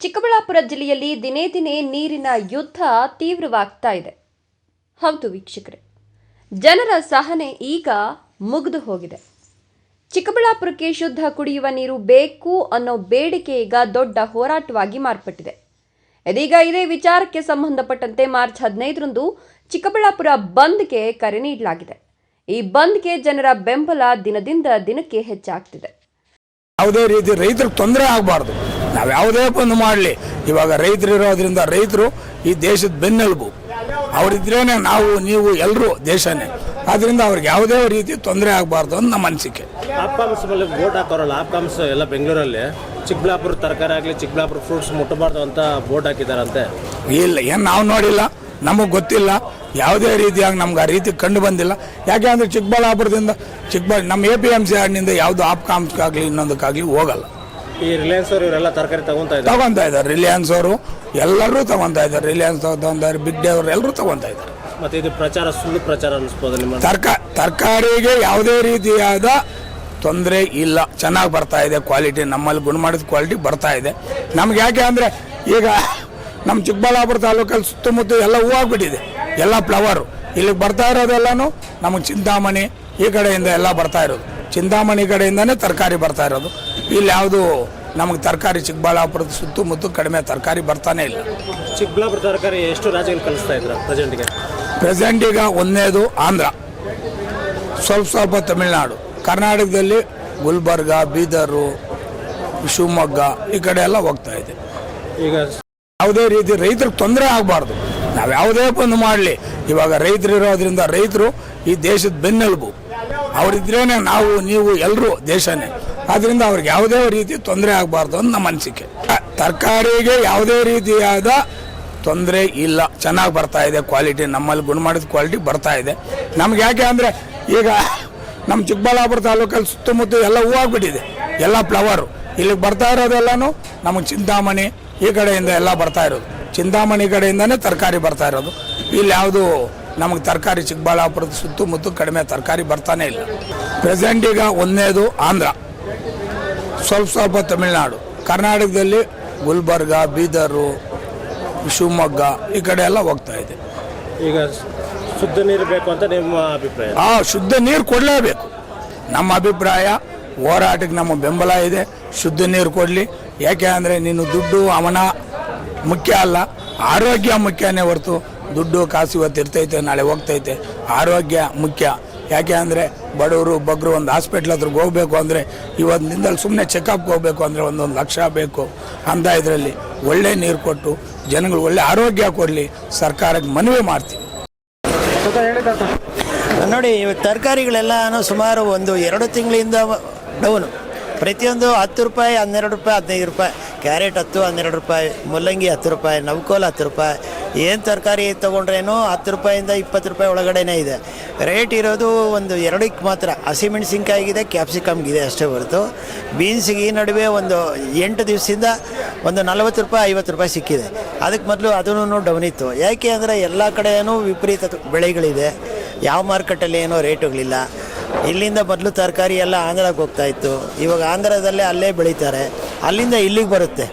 ಚಿಕ್ಕಬಳ್ಳಾಪುರ ಜಿಲ್ಲೆಯಲ್ಲಿ ದಿನೇ ದಿನೇ ನೀರಿನ ಯುದ್ಧ ತೀವ್ರವಾಗ್ತಾ ಇದೆ. ಹೌದು ವೀಕ್ಷಕರೇ, ಜನರ ಸಹನೆ ಈಗ ಮುಗಿದು ಹೋಗಿದೆ. ಚಿಕ್ಕಬಳ್ಳಾಪುರಕ್ಕೆ ಶುದ್ಧ ಕುಡಿಯುವ ನೀರು ಬೇಕು ಅನ್ನೋ ಬೇಡಿಕೆ ಈಗ ದೊಡ್ಡ ಹೋರಾಟವಾಗಿ ಮಾರ್ಪಟ್ಟಿದೆ. ಇದೀಗ ಇದೇ ವಿಚಾರಕ್ಕೆ ಸಂಬಂಧಪಟ್ಟಂತೆ ಮಾರ್ಚ್ 15ರಂದು ಚಿಕ್ಕಬಳ್ಳಾಪುರ ಬಂದ್ಗೆ ಕರೆ ನೀಡಲಾಗಿದೆ. ಈ ಬಂದ್ಗೆ ಜನರ ಬೆಂಬಲ ದಿನದಿಂದ ದಿನಕ್ಕೆ ಹೆಚ್ಚಾಗ್ತಿದೆ. ಯಾವುದೇ ರೀತಿ ರೈತರಿಗೆ ತೊಂದರೆ ಆಗಬಾರ್ದು. ನಾವು ಯಾವುದೇ ಬಂದು ಮಾಡಲಿ, ಇವಾಗ ರೈತರು ಇರೋದ್ರಿಂದ ರೈತರು ಈ ದೇಶದ ಬೆನ್ನೆಲುಬು. ಅವರಿದ್ರೇನೆ ನಾವು ನೀವು ಎಲ್ಲರೂ ದೇಶನೇ. ಆದ್ರಿಂದ ಅವ್ರಿಗೆ ಯಾವುದೇ ರೀತಿ ತೊಂದರೆ ಆಗಬಾರ್ದು ಅಂತ ನಮ್ಮ ಅನಿಸಿಕೆ. ಆಪ್ಕಾಮ್ಸ್ ಮೇಲೆ ಬೋರ್ಡ್ ಹಾಕೋರಲ್ಲ, ಆಪ್ಕಾಮ್ಸ್ ಎಲ್ಲ ಬೆಂಗಳೂರಲ್ಲಿ ಚಿಕ್ಕಬಳ್ಳಾಪುರ ತರಕಾರಿ ಆಗಲಿ ಚಿಕ್ಕಬಳ್ಳಾಪುರ ಫ್ರೂಟ್ಸ್ ಮುಟ್ಟಬಾರ್ದು ಅಂತ ಬೋರ್ಡ್ ಹಾಕಿದಾರಂತೆ. ಇಲ್ಲ, ಏನು ನಾವು ನೋಡಿಲ್ಲ, ನಮಗೆ ಗೊತ್ತಿಲ್ಲ. ಯಾವುದೇ ರೀತಿಯಾಗಿ ನಮ್ಗೆ ಆ ರೀತಿ ಕಂಡು ಬಂದಿಲ್ಲ. ಯಾಕೆ ಅಂದರೆ ಚಿಕ್ಕಬಳ್ಳಾಪುರದಿಂದ ನಮ್ಮ APMC ಹಣ್ಣಿಂದ ಯಾವುದು ಆಪ್ಕಾಮ್ಸ್ಗಾಗಲಿ ಇನ್ನೊಂದಕ್ಕಾಗಲಿ ಹೋಗಲ್ಲ. ಈ ರಿಲಯನ್ಸ್ ಅವರು ಇವರೆಲ್ಲ ತರಕಾರಿ ತಗೊತಾ ಇದ್ದಾರೆ. ರಿಲಯನ್ಸ್ ಅವರು ಎಲ್ಲರೂ ತಗೊತಾ ಇದ್ದಾರೆ. ರಿಲಯನ್ಸ್ ತಗೊಂತಾರೆ, ಬಿಗ್ ಡೇ ಅವರು ಎಲ್ಲರೂ ತಗೊತಾ ಇದ್ದಾರೆ. ಮತ್ತೆ ಇದು ಪ್ರಚಾರ ಸುಳ್ಳು ಪ್ರಚಾರ ಅನಿಸ್ಬೋದು ನಿಮ್ಮ ತರಕಾರಿಗೆ ಯಾವುದೇ ರೀತಿಯಾದ ತೊಂದರೆ ಇಲ್ಲ. ಚೆನ್ನಾಗಿ ಬರ್ತಾ ಇದೆ ಕ್ವಾಲಿಟಿ. ನಮ್ಮಲ್ಲಿ ಗುಣಮಟ್ಟದ ಕ್ವಾಲಿಟಿ ಬರ್ತಾ ಇದೆ. ನಮ್ಗೆ ಯಾಕೆ ಅಂದರೆ ಈಗ ನಮ್ಮ ಚಿಕ್ಕಬಳ್ಳಾಪುರ ತಾಲೂಕಲ್ಲಿ ಸುತ್ತಮುತ್ತ ಎಲ್ಲ ಹೂವಾಗ್ಬಿಟ್ಟಿದೆ, ಎಲ್ಲ ಫ್ಲವರು. ಇಲ್ಲಿಗೆ ಬರ್ತಾ ಇರೋದೆಲ್ಲನೂ ನಮಗೆ ಚಿಂತಾಮಣಿ ಈ ಕಡೆಯಿಂದ ಎಲ್ಲ ಬರ್ತಾ ಇರೋದು. ಚಿಂತಾಮಣಿ ಕಡೆಯಿಂದನೇ ತರಕಾರಿ ಬರ್ತಾ ಇರೋದು. ಇಲ್ಲಿ ಯಾವುದು ನಮಗೆ ತರಕಾರಿ ಚಿಕ್ಕಬಳ್ಳಾಪುರದ ಸುತ್ತಮುತ್ತ ಕಡಿಮೆ ತರಕಾರಿ ಬರ್ತಾನೆ ಇಲ್ಲ. ಚಿಕ್ಕಬಳ್ಳಾಪುರ ತರಕಾರಿ ಎಷ್ಟು ರಾಜ್ಯಗಳು ಕಳಿಸ್ತಾ ಇದ್ರು ಪ್ರೆಸೆಂಟ್ ಈಗ ಒಂದನೇದು ಆಂಧ್ರ, ಸ್ವಲ್ಪ ತಮಿಳುನಾಡು, ಕರ್ನಾಟಕದಲ್ಲಿ ಗುಲ್ಬರ್ಗ, ಬೀದರು, ಶಿವಮೊಗ್ಗ ಈ ಕಡೆ ಎಲ್ಲ ಹೋಗ್ತಾ ಇದೆ. ಈಗ ಯಾವುದೇ ರೀತಿ ರೈತರಿಗೆ ತೊಂದರೆ ಆಗಬಾರ್ದು. ನಾವು ಯಾವುದೇ ಬಂದು ಮಾಡಲಿ, ಇವಾಗ ರೈತರು ಇರೋದ್ರಿಂದ ರೈತರು ಈ ದೇಶದ ಬೆನ್ನೆಲುಬು. ಅವರಿದ್ರೇನೆ ನಾವು ನೀವು ಎಲ್ಲರೂ ದೇಶನೇ. ಆದ್ರಿಂದ ಅವ್ರಿಗೆ ಯಾವುದೇ ರೀತಿ ತೊಂದರೆ ಆಗಬಾರ್ದು ಅಂತ ನಮ್ಮ ಅನಿಸಿಕೆ. ತರಕಾರಿಗೆ ಯಾವುದೇ ರೀತಿಯಾದ ತೊಂದರೆ ಇಲ್ಲ. ಚೆನ್ನಾಗಿ ಬರ್ತಾ ಇದೆ ಕ್ವಾಲಿಟಿ. ನಮ್ಮಲ್ಲಿ ಗುಣಮಟ್ಟದ ಕ್ವಾಲಿಟಿ ಬರ್ತಾ ಇದೆ. ನಮ್ಗೆ ಯಾಕೆ ಅಂದರೆ ಈಗ ನಮ್ಮ ಚಿಕ್ಕಬಳ್ಳಾಪುರ ತಾಲೂಕಲ್ಲಿ ಸುತ್ತಮುತ್ತ ಎಲ್ಲ ಹೂವಾಗ್ಬಿಟ್ಟಿದೆ, ಎಲ್ಲ ಫ್ಲವರು. ಇಲ್ಲಿಗೆ ಬರ್ತಾ ಇರೋದೆಲ್ಲನೂ ನಮಗೆ ಚಿಂತಾಮಣಿ ಈ ಕಡೆಯಿಂದ ಎಲ್ಲ ಬರ್ತಾ ಇರೋದು. ಚಿಂತಾಮಣಿ ಕಡೆಯಿಂದನೇ ತರಕಾರಿ ಬರ್ತಾ ಇರೋದು. ಇಲ್ಲಿ ಯಾವುದು ನಮಗೆ ತರಕಾರಿ ಚಿಕ್ಕಬಳ್ಳಾಪುರದ ಸುತ್ತಮುತ್ತ ಕಡಿಮೆ ತರಕಾರಿ ಬರ್ತಾನೆ ಇಲ್ಲ. ಪ್ರೆಸೆಂಟ್ ಈಗ ಒಂದನೇದು ಆಂಧ್ರ, ಸ್ವಲ್ಪ ತಮಿಳುನಾಡು, ಕರ್ನಾಟಕದಲ್ಲಿ ಗುಲ್ಬರ್ಗ, ಬೀದರು, ಶಿವಮೊಗ್ಗ ಈ ಕಡೆ ಎಲ್ಲ ಹೋಗ್ತಾ ಇದೆ. ಈಗ ಶುದ್ಧ ನೀರು ಬೇಕು ಅಂತ ನಿಮ್ಮ ಅಭಿಪ್ರಾಯ? ಶುದ್ಧ ನೀರು ಕೊಡಲೇಬೇಕು. ನಮ್ಮ ಅಭಿಪ್ರಾಯ, ಹೋರಾಟಕ್ಕೆ ನಮ್ಮ ಬೆಂಬಲ ಇದೆ. ಶುದ್ಧ ನೀರು ಕೊಡಲಿ. ಯಾಕೆ ಅಂದರೆ ನೀನು ದುಡ್ಡು ಅವನ ಮುಖ್ಯ ಅಲ್ಲ, ಆರೋಗ್ಯ ಮುಖ್ಯನೇ ಹೊರತು ದುಡ್ಡು ಕಾಸು ಇವತ್ತು ಇರ್ತೈತೆ ನಾಳೆ ಹೋಗ್ತೈತೆ. ಆರೋಗ್ಯ ಮುಖ್ಯ. ಯಾಕೆ ಅಂದರೆ ಬಡವರು ಬಗ್ಗರು ಒಂದು ಹಾಸ್ಪಿಟ್ಲ್ ಹತ್ರಕ್ಕೆ ಹೋಗಬೇಕು ಅಂದರೆ ಇವತ್ತಿನಿಂದಲೂ ಸುಮ್ಮನೆ ಚೆಕಪ್ಗೆ ಹೋಗಬೇಕು ಅಂದರೆ 1 ಲಕ್ಷ ಬೇಕು ಅಂತ. ಇದರಲ್ಲಿ ಒಳ್ಳೆ ನೀರು ಕೊಟ್ಟು ಜನಗಳು ಒಳ್ಳೆ ಆರೋಗ್ಯ ಕೊಡಲಿ ಸರ್ಕಾರಕ್ಕೆ ಮನವಿ ಮಾಡ್ತೀವಿ. ನೋಡಿ, ತರಕಾರಿಗಳೆಲ್ಲ ಸುಮಾರು 1-2 ತಿಂಗಳಿಂದ ಡೌನು. ಪ್ರತಿಯೊಂದು 10 ರೂಪಾಯಿ, 12 ರೂಪಾಯಿ, 15 ರೂಪಾಯಿ. ಕ್ಯಾರೆಟ್ 10-12 ರೂಪಾಯಿ, ಮುಲ್ಲಂಗಿ 10 ರೂಪಾಯಿ, ನವಕೋಲ್ 10 ರೂಪಾಯಿ. ಏನು ತರಕಾರಿ ತೊಗೊಂಡ್ರೇನು 10 ರೂಪಾಯಿಂದ 20 ರೂಪಾಯಿ ಒಳಗಡೆನೇ ಇದೆ. ರೇಟ್ ಇರೋದು 1-2ಕ್ಕೆ ಮಾತ್ರ. ಹಸಿಮೆಣಸಿನ್ಕಾಯಿಗಿದೆ, ಕ್ಯಾಪ್ಸಿಕಮ್ಗಿದೆ ಅಷ್ಟೇ ಹೊರತು ಬೀನ್ಸಿಗೆ ಈ ನಡುವೆ 8 ದಿವಸದಿಂದ 40 ರೂಪಾಯಿ 50 ರೂಪಾಯಿ ಸಿಕ್ಕಿದೆ. ಅದಕ್ಕೆ ಮೊದಲು ಅದನ್ನು ಡೌನ್ ಇತ್ತು. ಯಾಕೆ ಅಂದರೆ ಎಲ್ಲ ಕಡೆಯೂ ವಿಪರೀತ ಬೆಳೆಗಳಿದೆ. ಯಾವ ಮಾರ್ಕೆಟಲ್ಲಿ ಏನೋ ರೇಟುಗಳಿಲ್ಲ. ಇಲ್ಲಿಂದ ಮೊದಲು ತರಕಾರಿ ಎಲ್ಲ ಆಂಧ್ರಕ್ಕೆ ಹೋಗ್ತಾಯಿತ್ತು. ಇವಾಗ ಆಂಧ್ರದಲ್ಲೇ ಅಲ್ಲೇ ಬೆಳೀತಾರೆ, ಅಲ್ಲಿಂದ ಇಲ್ಲಿಗೆ ಬರುತ್ತೆ.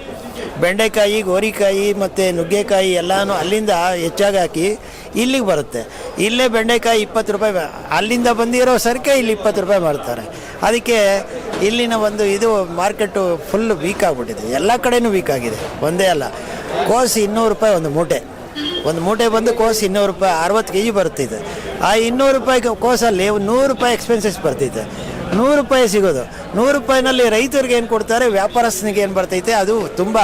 ಬೆಂಡೆಕಾಯಿ, ಗೋರಿಕಾಯಿ ಮತ್ತು ನುಗ್ಗೆಕಾಯಿ ಎಲ್ಲನೂ ಅಲ್ಲಿಂದ ಹೆಚ್ಚಾಗಿ ಹಾಕಿ ಇಲ್ಲಿಗೆ ಬರುತ್ತೆ. ಇಲ್ಲೇ ಬೆಂಡೆಕಾಯಿ 20 ರೂಪಾಯಿ, ಅಲ್ಲಿಂದ ಬಂದಿರೋ ಸರಕೆ ಇಲ್ಲಿ 20 ರೂಪಾಯಿ ಮಾಡ್ತಾರೆ. ಅದಕ್ಕೆ ಇಲ್ಲಿನ ಇದು ಮಾರ್ಕೆಟು ಫುಲ್ ವೀಕ್ ಆಗಿಬಿಟ್ಟಿದೆ. ಎಲ್ಲ ಕಡೆನೂ ವೀಕ್ ಆಗಿದೆ, ಒಂದೇ ಅಲ್ಲ. ಕೋಸು 200 ರೂಪಾಯಿ ಒಂದು ಮೂಟೆ ಬಂದು ಕೋಸು 200 ರೂಪಾಯಿ, 60 kg ಬರ್ತಿದೆ. ಆ 200 ರೂಪಾಯಿ ಕೋಸಲ್ಲಿ 100 ರೂಪಾಯಿ ಎಕ್ಸ್ಪೆನ್ಸಸ್ ಬರ್ತಿದೆ. 100 ರೂಪಾಯಿ ಸಿಗೋದು. 100 ರೂಪಾಯಿನಲ್ಲಿ ರೈತರಿಗೆ ಏನು ಕೊಡ್ತಾರೆ, ವ್ಯಾಪಾರಸ್ಥನಿಗೆ ಏನು ಬರ್ತೈತೆ, ಅದು ತುಂಬ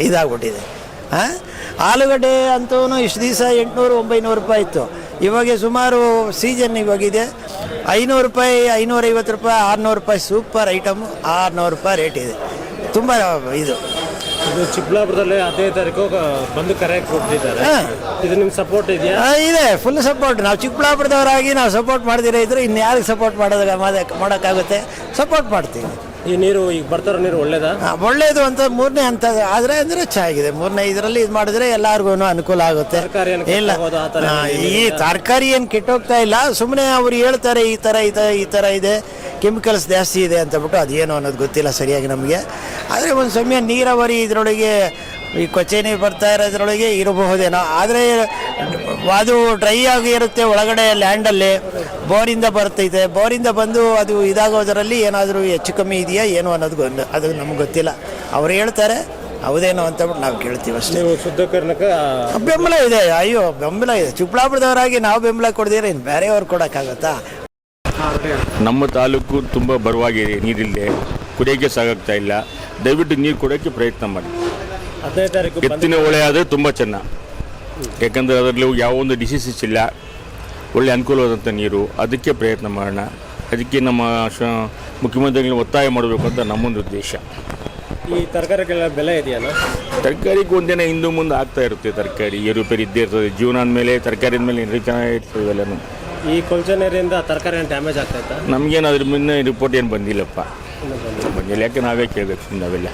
ಇದಾಗ್ಬಿಟ್ಟಿದೆ. ಆಲೂಗಡ್ಡೆ ಅಂತೂ ಇಷ್ಟು ದಿವಸ 800-900 ರೂಪಾಯಿ ಇತ್ತು. ಇವಾಗ ಸುಮಾರು ಸೀಸನ್ ಇವಾಗಿದೆ 500 ರೂಪಾಯಿ, 550 ರೂಪಾಯಿ, 600 ರೂಪಾಯಿ. ಸೂಪರ್ ಐಟಮು 600 ರೂಪಾಯಿ ರೇಟ್ ಇದೆ. ತುಂಬ ಇದು ಚಿಕ್ಕಬಳ್ಳಾಪುರದಲ್ಲಿ 15 ತಾರೀಕು ಬಂದು ಕರೆ ಕೊಟ್ಟಿದ್ದಾರೆ. ಇದು ನಿಮ್ಗೆ ಸಪೋರ್ಟ್ ಇದೆಯಾ? ಇದೆ, ಫುಲ್ ಸಪೋರ್ಟ್. ನಾವು ಚಿಕ್ಕಬಳ್ಳಾಪುರದವರಾಗಿ ನಾವು ಸಪೋರ್ಟ್ ಮಾಡದಿರೋ ಇದ್ರೆ ಇನ್ಯಾರಿಗೆ ಸಪೋರ್ಟ್ ಮಾಡೋಕ್ಕಾಗುತ್ತೆ? ಸಪೋರ್ಟ್ ಮಾಡ್ತೀವಿ. ಈ ನೀರು ಈಗ ಬರ್ತಾರೋ ನೀರು ಒಳ್ಳೇದಾ? ಒಳ್ಳೇದು ಅಂತ 3ನೇ ಹಂತ ಆದರೆ ಅಂದರೆ ಚೆನ್ನಾಗಿದೆ. 3ನೇ ಇದರಲ್ಲಿ ಇದು ಮಾಡಿದ್ರೆ ಎಲ್ಲರಿಗೂ ಅನುಕೂಲ ಆಗುತ್ತೆ. ಇಲ್ಲ, ಈ ತರಕಾರಿ ಏನು ಕೆಟ್ಟೋಗ್ತಾ ಇಲ್ಲ. ಸುಮ್ಮನೆ ಅವ್ರು ಹೇಳ್ತಾರೆ ಈ ಥರ ಇದೆ, ಕೆಮಿಕಲ್ಸ್ ಜಾಸ್ತಿ ಇದೆ ಅಂತ ಬಿಟ್ಟು ಅದೇನು ಅನ್ನೋದು ಗೊತ್ತಿಲ್ಲ ಸರಿಯಾಗಿ ನಮಗೆ. ಆದರೆ ಒಂದು ಸಮಯ ನೀರಾವರಿ ಇದರೊಳಗೆ ಈ ಕೊಚ್ಚೆ ನೀರು ಬರ್ತಾ ಇರೋದ್ರೊಳಗೆ ಇರಬಹುದೇನೋ. ಆದರೆ ಅದು ಡ್ರೈ ಆಗಿ ಇರುತ್ತೆ ಒಳಗಡೆ ಲ್ಯಾಂಡಲ್ಲಿ, ಬೋರಿಂದ ಬರ್ತೈತೆ. ಬೋರಿಂದ ಬಂದು ಅದು ಇದಾಗೋದರಲ್ಲಿ ಏನಾದರೂ ಹೆಚ್ಚು ಕಮ್ಮಿ ಇದೆಯಾ ಏನೋ ಅನ್ನೋದು ಅದು ನಮ್ಗೆ ಗೊತ್ತಿಲ್ಲ. ಅವ್ರು ಹೇಳ್ತಾರೆ ಹೌದೇನೋ ಅಂತ ನಾವು ಕೇಳ್ತೀವಿ ಅಷ್ಟೇ. ನೀವು ಶುದ್ಧೀಕರಣಕ್ಕೆ ಬೆಂಬಲ ಇದೆ, ಅಯ್ಯೋ ಬೆಂಬಲ ಇದೆ. ಚಿಕ್ಕಬಳ್ಳಾಪುರದವರಾಗಿ ನಾವು ಬೆಂಬಲ ಕೊಡ್ದಿರ ಇನ್ನು ಬೇರೆಯವ್ರು ಕೊಡೋಕ್ಕಾಗತ್ತಾ? ನಮ್ಮ ತಾಲೂಕು ತುಂಬ ಬರವಾಗಿದೆ, ನೀರಿಲ್ಲದೆ ಕುಡಿಯೋಕ್ಕೆ ಸಾಕಾಗ್ತಾ ಇಲ್ಲ. ದಯವಿಟ್ಟು ನೀರು ಕೊಡೋಕ್ಕೆ ಪ್ರಯತ್ನ ಮಾಡಿ. 15 ತಾರೀಕು ಎತ್ತಿನ ಹೊಳೆ ಆದರೆ ತುಂಬ ಚೆನ್ನಾಗಿ, ಯಾಕಂದರೆ ಅದರಲ್ಲಿ ಯಾವ ಒಂದು ಡಿಸೀಸಸ್ ಇಲ್ಲ, ಒಳ್ಳೆ ಅನುಕೂಲವಾದಂಥ ನೀರು. ಅದಕ್ಕೆ ಪ್ರಯತ್ನ ಮಾಡೋಣ. ಅದಕ್ಕೆ ನಮ್ಮ ಮುಖ್ಯಮಂತ್ರಿಗಳು ಒತ್ತಾಯ ಮಾಡಬೇಕು ಅಂತ ನಮ್ಮೊಂದು ಉದ್ದೇಶ. ಈ ತರಕಾರಿಗಳ ಬೆಲೆ ಇದೆಯಲ್ಲ, ತರಕಾರಿಗೆ ಒಂದಿನ ಹಿಂದೆ ಮುಂದೆ ಆಗ್ತಾ ಇರುತ್ತೆ. ತರಕಾರಿ ಏರುಪೇರು ಇದ್ದೇ ಇರ್ತದೆ. ಜೀವನ ಅಂದಮೇಲೆ ತರಕಾರಿ ಮೇಲೆ ಚೆನ್ನಾಗಿರ್ತದೆ ಎಲ್ಲನೂ. ಈ ಕೊಳಚೆ ನೀರಿಂದ ತರಕಾರಿ ಡ್ಯಾಮೇಜ್ ಆಗ್ತಾಯಿತ್ತಾ? ನಮಗೇನು ಅದ್ರ ಮುನ್ನ ರಿಪೋರ್ಟ್ ಏನು ಬಂದಿಲ್ಲಪ್ಪ, ಬಂದಿಲ್ಲ. ಯಾಕೆ ನಾವೇ ಕೇಳಬೇಕು ನಾವೆಲ್ಲ.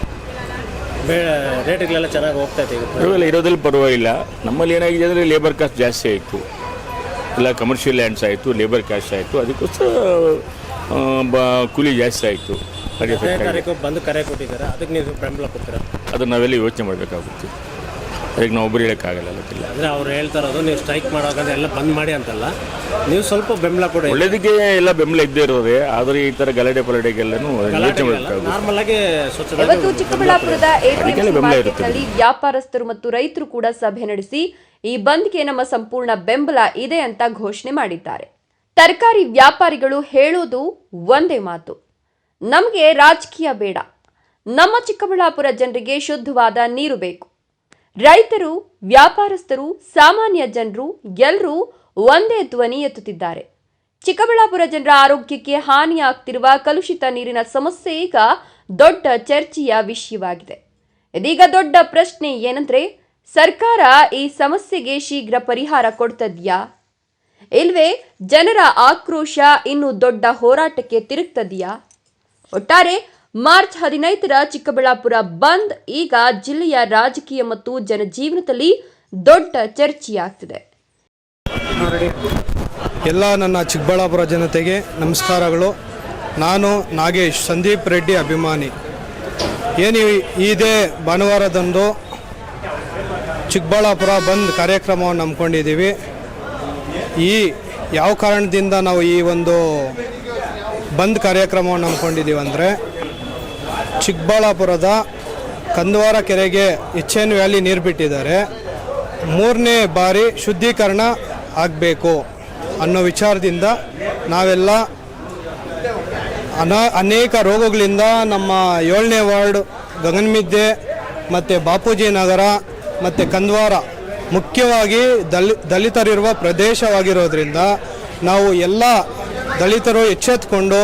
ರೇಟ್ಗಳೆಲ್ಲ ಚೆನ್ನಾಗಿ ಹೋಗ್ತೈತೆ ಈಗ? ಪರವಾಗಿಲ್ಲ, ಇರೋದ್ರಲ್ಲಿ ಪರವಾಗಿಲ್ಲ. ನಮ್ಮಲ್ಲಿ ಏನಾಗಿದೆ ಅಂದರೆ ಲೇಬರ್ ಕಾಸ್ಟ್ ಜಾಸ್ತಿ ಆಯಿತು. ಎಲ್ಲ ಕಮರ್ಷಿಯಲ್ ಲ್ಯಾಂಡ್ಸ್ ಆಯಿತು, ಲೇಬರ್ ಕಾಸ್ಟ್ ಆಯಿತು. ಅದಕ್ಕೋಸ್ಕರ ಕೂಲಿ ಜಾಸ್ತಿ ಆಯಿತು. 15 ತಾರೀಕು ಬಂದು ಕರೆ ಕೊಟ್ಟಿದ್ದಾರೆ, ಅದಕ್ಕೆ ನೀವು ಬೆಂಬಲ ಕೊಡ್ತೀರಾ? ಅದನ್ನು ನಾವೆಲ್ಲ ಯೋಚನೆ ಮಾಡಬೇಕಾಗುತ್ತೆ. ಅದಕ್ಕೆ ನಾವು ಒಬ್ಬರು ಹೇಳೋಕ್ಕಾಗಲ್ಲ. ಗೊತ್ತಿಲ್ಲ ಅಂದರೆ ಅವ್ರು ಹೇಳ್ತಾ ಇರೋದು ನೀವು ಸ್ಟ್ರೈಕ್ ಮಾಡೋಕಂದ್ರೆ ಎಲ್ಲ ಬಂದ್ ಮಾಡಿ ಅಂತಲ್ಲ, ನೀವು ಸ್ವಲ್ಪ ಬೆಂಬಲ ಕೊಡಿ. ಒಳ್ಳೇದಕ್ಕೆ ಎಲ್ಲ ಬೆಂಬಲ ಇದ್ದೇ ಇರೋದೇ, ಆದರೆ ಈ ಥರ ಗಲಾಟೆ ಪಲಾಟೆಗೆಲ್ಲನೂ ಯೋಚನೆ ಮಾಡಬೇಕಾಗುತ್ತೆ. ನಾರ್ಮಲ್ ಆಗಿ ಸ್ವಚ್ಛತೆ. ಇವತ್ತು ಚಿಕ್ಕಬಳ್ಳಾಪುರದ ಅದಕ್ಕೆಲ್ಲ APMC ಬೆಂಬಲ ಇರುತ್ತೆ. ಮಾರ್ಕೆಟ್ನಲ್ಲಿ ವ್ಯಾಪಾರಸ್ಥರು ಮತ್ತು ರೈತರು ಕೂಡ ಸಭೆ ನಡೆಸಿ ಈ ಬಂದ್ಗೆ ನಮ್ಮ ಸಂಪೂರ್ಣ ಬೆಂಬಲ ಇದೆ ಅಂತ ಘೋಷಣೆ ಮಾಡಿದ್ದಾರೆ. ತರಕಾರಿ ವ್ಯಾಪಾರಿಗಳು ಹೇಳೋದು ಒಂದೇ ಮಾತು, ನಮಗೆ ರಾಜಕೀಯ ಬೇಡ, ನಮ್ಮ ಚಿಕ್ಕಬಳ್ಳಾಪುರ ಜನರಿಗೆ ಶುದ್ಧವಾದ ನೀರು ಬೇಕು. ರೈತರು, ವ್ಯಾಪಾರಸ್ಥರು, ಸಾಮಾನ್ಯ ಜನರು ಎಲ್ಲರೂ ಒಂದೇ ಧ್ವನಿ ಎತ್ತುತ್ತಿದ್ದಾರೆ. ಚಿಕ್ಕಬಳ್ಳಾಪುರ ಜನರ ಆರೋಗ್ಯಕ್ಕೆ ಹಾನಿಯಾಗ್ತಿರುವ ಕಲುಷಿತ ನೀರಿನ ಸಮಸ್ಯೆ ಈಗ ದೊಡ್ಡ ಚರ್ಚೆಯ ವಿಷಯವಾಗಿದೆ. ಇದೀಗ ದೊಡ್ಡ ಪ್ರಶ್ನೆ ಏನಂದ್ರೆ, ಸರ್ಕಾರ ಈ ಸಮಸ್ಯೆಗೆ ಶೀಘ್ರ ಪರಿಹಾರ ಕೊಡ್ತದ್ಯಾ ಇಲ್ವೇ ಜನರ ಆಕ್ರೋಶ ಇನ್ನು ದೊಡ್ಡ ಹೋರಾಟಕ್ಕೆ ತಿರುಗ್ತದೆಯಾ? ಒಟ್ಟಾರೆ ಮಾರ್ಚ್ 15ರ ಚಿಕ್ಕಬಳ್ಳಾಪುರ ಬಂದ್ ಈಗ ಜಿಲ್ಲೆಯ ರಾಜಕೀಯ ಮತ್ತು ಜನಜೀವನದಲ್ಲಿ ದೊಡ್ಡ ಚರ್ಚೆಯಾಗ್ತಿದೆ. ಎಲ್ಲ ನನ್ನ ಚಿಕ್ಕಬಳ್ಳಾಪುರ ಜನತೆಗೆ ನಮಸ್ಕಾರಗಳು. ನಾನು ನಾಗೇಶ್, ಸಂದೀಪ್ ರೆಡ್ಡಿ ಅಭಿಮಾನಿ. ಏನು ಇದೇ ಭಾನುವಾರದಂದು ಚಿಕ್ಕಬಳ್ಳಾಪುರ ಬಂದ್ ಕಾರ್ಯಕ್ರಮವನ್ನು ಹಮ್ಮಿಕೊಂಡಿದ್ದೀವಿ. ಈ ಯಾವ ಕಾರಣದಿಂದ ನಾವು ಈ ಒಂದು ಬಂದ್ ಕಾರ್ಯಕ್ರಮವನ್ನು ಹಮ್ಮಿಕೊಂಡಿದ್ದೀವಿ ಅಂದರೆ, ಚಿಕ್ಕಬಳ್ಳಾಪುರದ ಕಂದವಾರ ಕೆರೆಗೆ HN ವ್ಯಾಲಿ ನೀರು ಬಿಟ್ಟಿದ್ದಾರೆ, 3ನೇ ಬಾರಿ ಶುದ್ಧೀಕರಣ ಆಗಬೇಕು ಅನ್ನೋ ವಿಚಾರದಿಂದ ನಾವೆಲ್ಲ ಅನೇಕ ರೋಗಗಳಿಂದ ನಮ್ಮ 7ನೇ ವಾರ್ಡ್ ಗಗನಮಿದ್ದೆ ಮತ್ತು ಬಾಪೂಜಿ ನಗರ ಮತ್ತು ಕಂದವಾರ ಮುಖ್ಯವಾಗಿ ದಲಿತರಿರುವ ಪ್ರದೇಶವಾಗಿರೋದ್ರಿಂದ ನಾವು ಎಲ್ಲ ದಲಿತರು ಎಚ್ಚೆತ್ತುಕೊಂಡು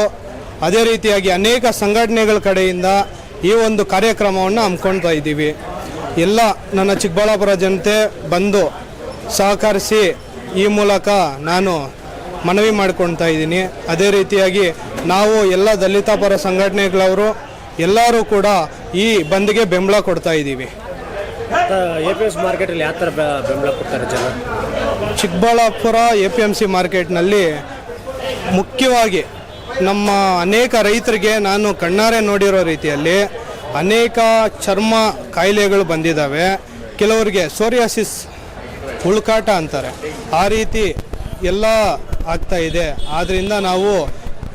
ಅದೇ ರೀತಿಯಾಗಿ ಅನೇಕ ಸಂಘಟನೆಗಳ ಕಡೆಯಿಂದ ಈ ಒಂದು ಕಾರ್ಯಕ್ರಮವನ್ನು ಹಮ್ಮಿಕೊಳ್ತಾ ಇದ್ದೀವಿ. ಎಲ್ಲ ನನ್ನ ಚಿಕ್ಕಬಳ್ಳಾಪುರ ಜನತೆ ಬಂದು ಸಹಕರಿಸಿ ಈ ಮೂಲಕ ನಾನು ಮನವಿ ಮಾಡ್ಕೊಳ್ತಾ ಇದ್ದೀನಿ. ಅದೇ ರೀತಿಯಾಗಿ ನಾವು ಎಲ್ಲ ದಲಿತ ಪರ ಸಂಘಟನೆಗಳವರು ಎಲ್ಲರೂ ಕೂಡ ಈ ಬಂದ್ಗೆ ಬೆಂಬಲ ಕೊಡ್ತಾ ಇದ್ದೀವಿ. APMC ಮಾರ್ಕೆಟಲ್ಲಿ ಯಾವ ಥರ ಬೆಂಬಲ ಕೊಡ್ತಾರೆ ಜನ? ಚಿಕ್ಕಬಳ್ಳಾಪುರ APMC ಮಾರ್ಕೆಟ್ನಲ್ಲಿ ಮುಖ್ಯವಾಗಿ ನಮ್ಮ ಅನೇಕ ರೈತರಿಗೆ ನಾನು ಕಣ್ಣಾರೆ ನೋಡಿರೋ ರೀತಿಯಲ್ಲಿ ಅನೇಕ ಚರ್ಮ ಕಾಯಿಲೆಗಳು ಬಂದಿದ್ದಾವೆ. ಕೆಲವರಿಗೆ ಸೋರಿಯಾಸಿಸ್, ಹುಳುಕಾಟ ಅಂತಾರೆ, ಆ ರೀತಿ ಎಲ್ಲ ಆಗ್ತಾ ಇದೆ. ಆದ್ದರಿಂದ ನಾವು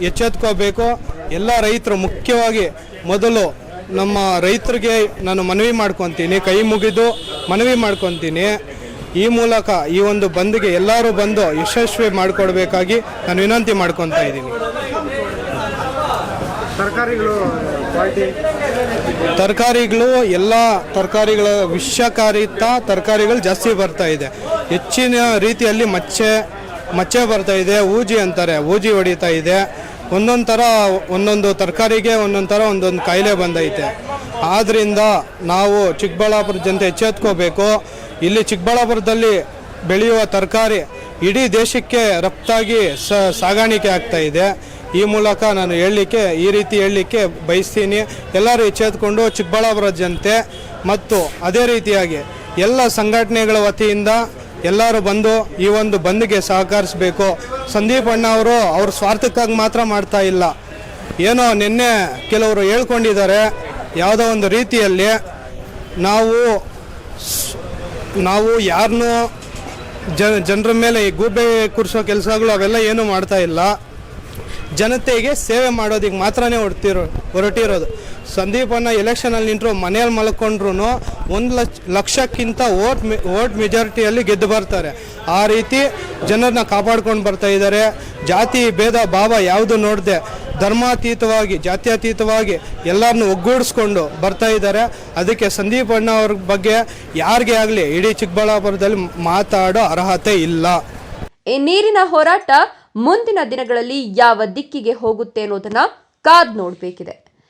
ಎಚ್ಚೆತ್ಕೋಬೇಕು. ಎಲ್ಲ ರೈತರು ಮುಖ್ಯವಾಗಿ ಮೊದಲು ನಮ್ಮ ರೈತರಿಗೆ ನಾನು ಮನವಿ ಮಾಡ್ಕೊತೀನಿ, ಕೈ ಮುಗಿದು ಮನವಿ ಮಾಡ್ಕೊತೀನಿ. ಈ ಮೂಲಕ ಈ ಒಂದು ಬಂದ್ಗೆ ಎಲ್ಲರೂ ಬಂದು ಯಶಸ್ವಿ ಮಾಡಿಕೊಡ್ಬೇಕಾಗಿ ನಾನು ವಿನಂತಿ ಮಾಡ್ಕೊತಾ ಇದ್ದೀನಿ. ತರಕಾರಿಗಳು ಎಲ್ಲ ತರಕಾರಿಗಳ ವಿಷಕಾರಿತ ತರಕಾರಿಗಳು ಜಾಸ್ತಿ ಬರ್ತಾ ಇದೆ. ಹೆಚ್ಚಿನ ರೀತಿಯಲ್ಲಿ ಮಚ್ಚೆ ಬರ್ತಾ ಇದೆ, ಊಜಿ ಅಂತಾರೆ, ಊಜಿ ಹೊಡಿತಾ ಇದೆ. ಒಂದೊಂದು ಥರ ಒಂದೊಂದು ತರಕಾರಿಗೆ ಒಂದೊಂದು ಥರ ಒಂದೊಂದು ಕಾಯಿಲೆ ಬಂದೈತೆ. ಆದ್ದರಿಂದ ನಾವು ಚಿಕ್ಕಬಳ್ಳಾಪುರ ಜನತೆ ಎಚ್ಚೆತ್ಕೋಬೇಕು. ಇಲ್ಲಿ ಚಿಕ್ಕಬಳ್ಳಾಪುರದಲ್ಲಿ ಬೆಳೆಯುವ ತರಕಾರಿ ಇಡೀ ದೇಶಕ್ಕೆ ರಫ್ತಾಗಿ ಸಾಗಾಣಿಕೆ ಆಗ್ತಾ ಇದೆ. ಈ ಮೂಲಕ ನಾನು ಈ ರೀತಿ ಹೇಳಲಿಕ್ಕೆ ಬಯಸ್ತೀನಿ. ಎಲ್ಲರೂ ಎಚ್ಚೆತ್ಕೊಂಡು ಚಿಕ್ಕಬಳ್ಳಾಪುರ ಜನತೆ ಮತ್ತು ಅದೇ ರೀತಿಯಾಗಿ ಎಲ್ಲ ಸಂಘಟನೆಗಳ ವತಿಯಿಂದ ಎಲ್ಲರೂ ಬಂದು ಈ ಒಂದು ಬಂದ್ಗೆ ಸಹಕರಿಸಬೇಕು. ಸಂದೀಪ್ ಅಣ್ಣ ಅವರು ಅವ್ರ ಸ್ವಾರ್ಥಕ್ಕಾಗಿ ಮಾತ್ರ ಮಾಡ್ತಾ ಇಲ್ಲ. ಏನೋ ನಿನ್ನೆ ಕೆಲವರು ಹೇಳ್ಕೊಂಡಿದ್ದಾರೆ, ಯಾವುದೋ ಒಂದು ರೀತಿಯಲ್ಲಿ ನಾವು ನಾವು ಯಾರನ್ನೂ ಜನರ ಮೇಲೆ ಗೂಬೆ ಕೂರಿಸೋ ಕೆಲಸಗಳು ಅವೆಲ್ಲ ಏನೂ ಮಾಡ್ತಾ ಇಲ್ಲ. ಜನತೆಗೆ ಸೇವೆ ಮಾಡೋದಿಗೆ ಮಾತ್ರನೇ ಹೊರಟಿರೋದು. ಸಂದೀಪ್ ಅಣ್ಣ ಎಲೆಕ್ಷನಲ್ಲಿ ನಿಂತರು ಮನೆಯಲ್ಲಿ ಮಲ್ಕೊಂಡ್ರು 1 ಲಕ್ಷಕ್ಕಿಂತ ವೋಟ್ ಮೆಜಾರಿಟಿಯಲ್ಲಿ ಗೆದ್ದು ಬರ್ತಾರೆ. ಆ ರೀತಿ ಜನರನ್ನ ಕಾಪಾಡ್ಕೊಂಡು ಬರ್ತಾ ಇದ್ದಾರೆ. ಜಾತಿ ಭೇದ ಭಾವ ಯಾವುದು ನೋಡದೆ ಧರ್ಮಾತೀತವಾಗಿ ಜಾತ್ಯತೀತವಾಗಿ ಎಲ್ಲರನ್ನು ಒಗ್ಗೂಡಿಸ್ಕೊಂಡು ಬರ್ತಾ ಇದ್ದಾರೆ. ಅದಕ್ಕೆ ಸಂದೀಪ್ ಅಣ್ಣ ಅವ್ರ ಬಗ್ಗೆ ಯಾರಿಗೇ ಆಗಲಿ ಇಡೀ ಚಿಕ್ಕಬಳ್ಳಾಪುರದಲ್ಲಿ ಮಾತಾಡೋ ಅರ್ಹತೆ ಇಲ್ಲ. ಈ ನೀರಿನ ಹೋರಾಟ ಮುಂದಿನ ದಿನಗಳಲ್ಲಿ ಯಾವ ದಿಕ್ಕಿಗೆ ಹೋಗುತ್ತೆ ಅನ್ನೋದನ್ನ ಕಾದ್ ನೋಡಬೇಕಿದೆ.